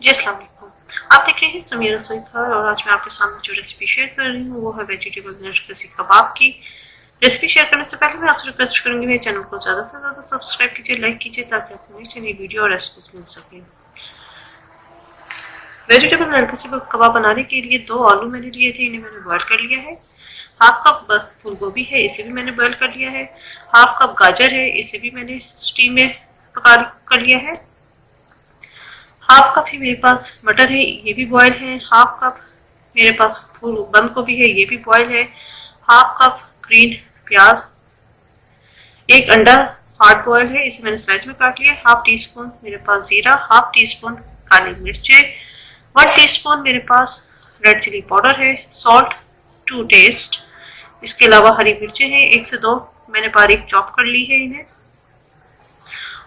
जी अस्सलाम वालेकुम। आप देख रहे हैं समीर रसोई घर और आज मैं आपके सामने जो रेसिपी शेयर कर रही हूँ वो है वेजिटेबल नरगिसी कबाब की। रेसिपी शेयर करने से पहले मैं आपसे रिक्वेस्ट करूंगी मेरे चैनल को ज़्यादा से ज़्यादा सब्सक्राइब कीजिए, लाइक कीजिए ताकि आपको नई से नई वीडियो और रेसिपीज मिल सकें। वेजिटेबल नरगिसी कबाब बनाने के लिए 2 आलू मैंने लिए थे, इन्हें मैंने बॉयल कर लिया है। हाफ कप फूल गोभी है, इसे भी मैंने बॉयल कर लिया है। हाफ कप गाजर है, इसे भी मैंने स्टीम में पका कर लिया है। हाफ कप ही मेरे पास मटर है, ये भी बॉयल है। हाफ कप मेरे पास फूल बंद गोभी है, ये भी बॉयल है। हाफ कप ग्रीन प्याज, एक अंडा हार्ड बॉयल है, इसे मैंने स्लाइस में काट लिया। हाफ टी स्पून मेरे पास जीरा, हाफ टी स्पून काली मिर्चे, 1 टीस्पून मेरे पास रेड चिली पाउडर है, सॉल्ट टू टेस्ट। इसके अलावा हरी मिर्चें हैं 1 से 2, मैंने बारीक चॉप कर ली है इन्हें,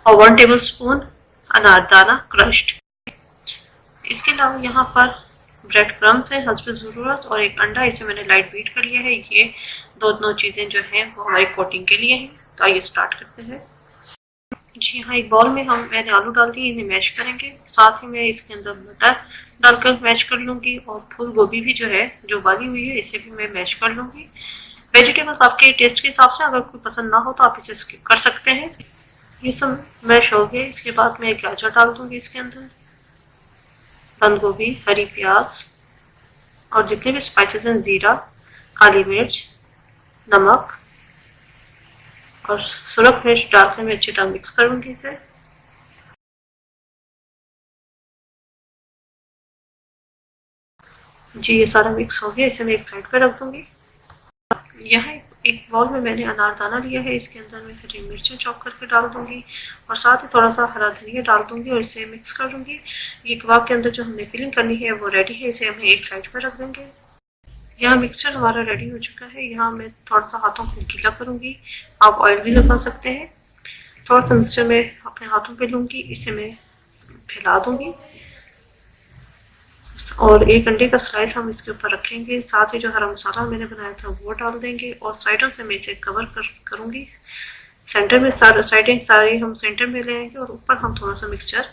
और 1 टेबल स्पून अनारदाना क्रश्ड। इसके अलावा यहाँ पर ब्रेड क्रम्स है हस्ब ज़रूरत, और एक अंडा, इसे मैंने लाइट बीट कर लिया है। ये दोनों चीज़ें जो हैं वो हमारी कोटिंग के लिए हैं। तो आइए स्टार्ट करते हैं। जी हाँ, एक बाउल में मैंने आलू डाल दिए, इन्हें मैश करेंगे। साथ ही मैं इसके अंदर मटर डालकर मैश कर लूँगी, और फूल गोभी भी जो है जो उबाली हुई है इसे भी मैं मैश कर लूँगी। वेजिटेबल्स आपके टेस्ट के हिसाब से, अगर कोई पसंद ना हो तो आप इसे स्किप कर सकते हैं। ये सब मैश हो गए। इसके बाद मैं गाजर डाल दूँगी इसके अंदर, बंद गोभी, हरी प्याज, और जितने भी स्पाइसेस हैं, जीरा, काली मिर्च, नमक और सुरख मिर्च डालकर मैं अच्छी तरह मिक्स करूंगी इसे। जी ये सारा मिक्स हो गया, इसे मैं एक साइड पर रख दूंगी। यहाँ एक बाउल में मैंने अनारदाना लिया है, इसके अंदर मैं हरी मिर्चें चॉप करके डाल दूंगी, और साथ ही थोड़ा सा हरा धनिया डाल दूंगी और इसे मिक्स कर दूंगी। ये कबाब के अंदर जो हमने फिलिंग करनी है वो रेडी है, इसे हम एक साइड पर रख देंगे। यहाँ मिक्सचर हमारा रेडी हो चुका है। यहाँ मैं थोड़ा सा हाथों को गीला करूंगी, आप ऑयल भी लगा सकते हैं। थोड़ा सा मिक्सचर मैं अपने हाथों पे लूंगी, इसे मैं फैला दूंगी, और एक अंडे का स्लाइस हम इसके ऊपर रखेंगे। साथ ही जो हरा मसाला मैंने बनाया था वो डाल देंगे, और साइडों से मैं इसे कवर करूंगी। सेंटर में साइडें सारी हम सेंटर में ले आएंगे, और ऊपर हम थोड़ा सा मिक्सचर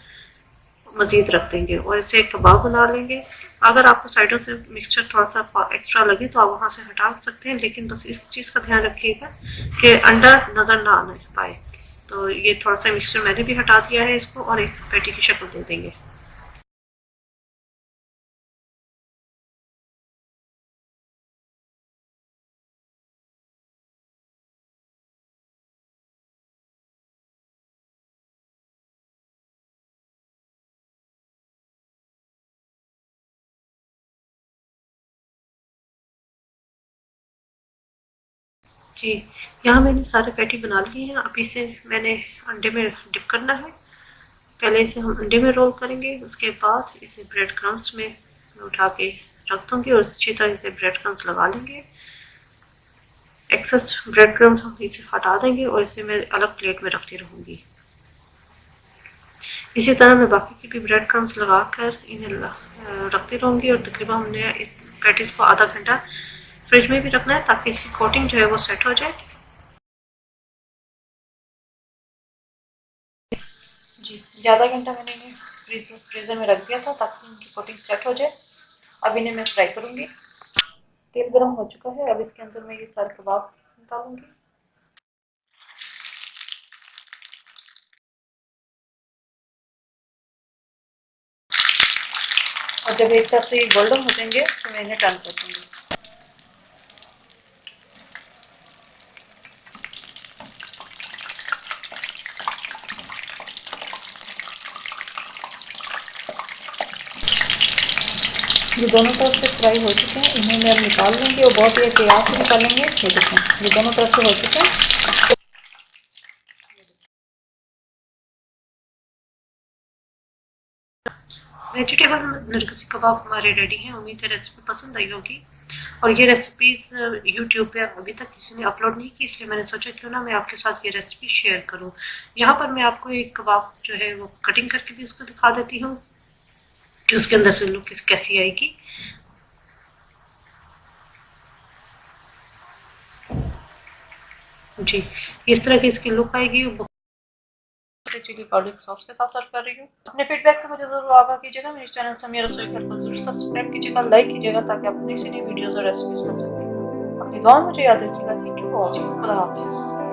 मजीद रख देंगे और इसे एक कबाब बना लेंगे। अगर आपको साइडों से मिक्सचर थोड़ा सा एक्स्ट्रा लगे तो आप वहाँ से हटा सकते हैं, लेकिन बस इस चीज़ का ध्यान रखिएगा कि अंडा नज़र ना आने पाए। तो ये थोड़ा सा मिक्सचर मैंने भी हटा दिया है इसको, और एक पैटी की शक्ल दे देंगे। जी यहाँ मैंने सारे पैटी बना लिए हैं। अब इसे मैंने अंडे में डिप करना है। पहले इसे हम अंडे में रोल करेंगे, उसके बाद इसे ब्रेड क्रम्स में उठा के रख दूंगी, और अच्छी तरह से ब्रेड क्रम्स लगा लेंगे। एक्सेस ब्रेड क्रम्स हम इसे हटा देंगे, और इसे मैं अलग प्लेट में रखती रहूँगी। इसी तरह मैं बाकी की भी ब्रेड क्रम्स लगा कर इन्हें रखती रहूँगी, और तकरीबन हमने इस पैटीज को आधा घंटा फ्रिज में भी रखना है ताकि इसकी कोटिंग जो है वो सेट हो जाए। जी ज़्यादा घंटा मैंने इन्हें फ्रीज़र में रख दिया था ताकि इनकी कोटिंग सेट हो जाए। अब इन्हें मैं फ्राई करूँगी। तेल गर्म हो चुका है, अब इसके अंदर मैं ये सारे कबाब डालूंगी। और जब एक तरफ से ये गोल्डन हो जाएंगे तो मैं इन्हें टर्न कर दूँगी। ये दोनों तरफ से फ्राई हो चुके हैं, इन्हें मैं निकाल लूँगी, और बहुत ही एहतियात से निकालेंगे। ये देखें, ये दोनों तरफ से हो चुके हैं। वेजिटेबल नरगिसी कबाब हमारे रेडी हैं। उम्मीद है रेसिपी पसंद आई होगी, और ये रेसिपीज यूट्यूब पे अभी तक किसी ने अपलोड नहीं की, इसलिए मैंने सोचा क्यों ना मैं आपके साथ ये रेसिपी शेयर करूं। यहाँ पर मैं आपको एक कबाब जो है वो कटिंग करके भी उसको दिखा देती हूँ कि उसके अंदर से लुक कैसी आएगी। जी इस तरह की इसकी लुक आएगी। चिली गार्लिक सॉस के साथ सर्व कर रही हूँ। अपने फीडबैक से मुझे जरूर आगाह कीजिएगा। मेरे चैनल समिया रसोई घर को जरूर सब्सक्राइब कीजिएगा, लाइक कीजिएगा ताकि आप नई से नई वीडियोस और रेसिपीज कर सकें। अपनी दुआ में मुझे याद रखिएगा। Thank you for watching. खुदा हाफिज़।